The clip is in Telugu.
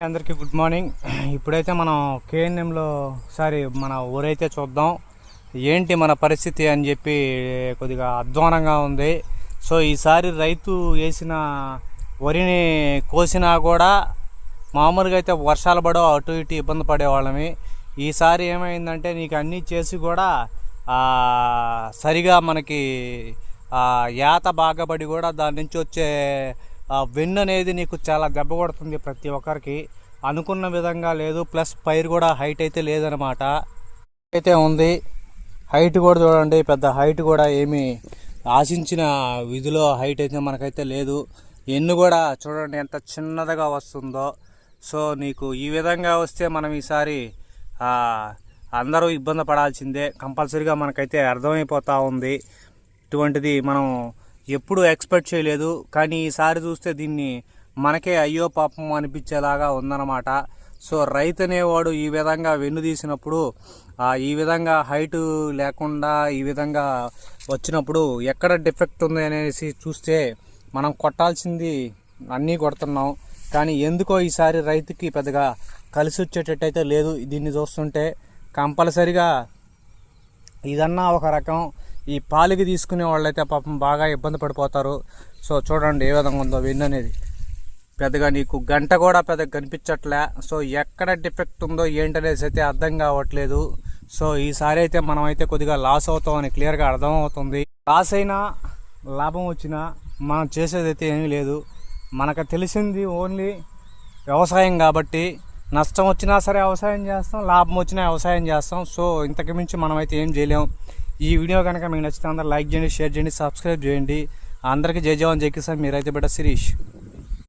అందరికీ గుడ్ మార్నింగ్. ఇప్పుడైతే మనం కేఎన్ఎంలో మన ఊరైతే చూద్దాం ఏంటి మన పరిస్థితి అని చెప్పి కొద్దిగా అధ్వానంగా ఉంది. సో ఈసారి రైతు వేసిన వరిని కోసినా కూడా మామూలుగా అయితే వర్షాలు పడో అటు ఇటు ఇబ్బంది పడేవాళ్ళమి. ఈసారి ఏమైందంటే నీకు అన్నీ చేసి కూడా సరిగా మనకి యాత బాగపడి కూడా దాని నుంచి వచ్చే వెన్ను అనేది నీకు చాలా దెబ్బ కొడుతుంది. ప్రతి ఒక్కరికి అనుకున్న విధంగా లేదు. ప్లస్ పైరు కూడా హైట్ అయితే లేదనమాట. అయితే ఉంది హైట్ కూడా చూడండి, పెద్ద హైట్ కూడా ఏమీ ఆశించిన విధిలో హైట్ అయితే మనకైతే లేదు. ఎన్ను కూడా చూడండి ఎంత చిన్నదిగా వస్తుందో. సో నీకు ఈ విధంగా వస్తే మనం ఈసారి అందరూ ఇబ్బంది పడాల్సిందే కంపల్సరీగా మనకైతే అర్థమైపోతూ ఉంది. ఇటువంటిది మనం ఎప్పుడు ఎక్స్పెక్ట్ చేయలేదు, కానీ ఈసారి చూస్తే దీన్ని మనకే అయ్యో పాపం అనిపించేలాగా ఉందన్నమాట. సో రైతు అనేవాడు ఈ విధంగా వెన్ను తీసినప్పుడు ఈ విధంగా హైట్ లేకుండా ఈ విధంగా వచ్చినప్పుడు ఎక్కడ డిఫెక్ట్ ఉంది అనేసి చూస్తే మనం కొట్టాల్సింది అన్నీ కొడుతున్నాం. కానీ ఎందుకో ఈసారి రైతుకి పెద్దగా కలిసి వచ్చేటట్టయితే లేదు. దీన్ని చూస్తుంటే కంపల్సరిగా ఇదన్నా ఒక రకం. ఈ పాలికి తీసుకునే వాళ్ళైతే పాపం బాగా ఇబ్బంది పడిపోతారు. సో చూడండి ఏ విధంగా ఉందో వెన్ను అనేది. పెద్దగా నీకు గంట కూడా పెద్దగా కనిపించట్లే. సో ఎక్కడ డిఫెక్ట్ ఉందో ఏంటనేసి అయితే అర్థం కావట్లేదు. సో ఈసారి అయితే మనం అయితే కొద్దిగా లాస్ అవుతామని క్లియర్గా అర్థమవుతుంది. లాస్ అయినా లాభం వచ్చినా మనం చేసేది అయితే ఏమీ లేదు. మనకు తెలిసింది ఓన్లీ వ్యవసాయం కాబట్టి నష్టం వచ్చినా సరే వ్యవసాయం చేస్తాం, లాభం వచ్చినా వ్యవసాయం చేస్తాం. సో ఇంతకు మించి మనమైతే ఏం చేయలేం. ఈ వీడియో కనుక మీకు నచ్చితే అందరూ లైక్ చేయండి, షేర్ చేయండి, సబ్స్క్రైబ్ చేయండి. అందరికీ జై జవాన్ జై కిసాన్. మీరైతే బిడ్డ శిరీష్.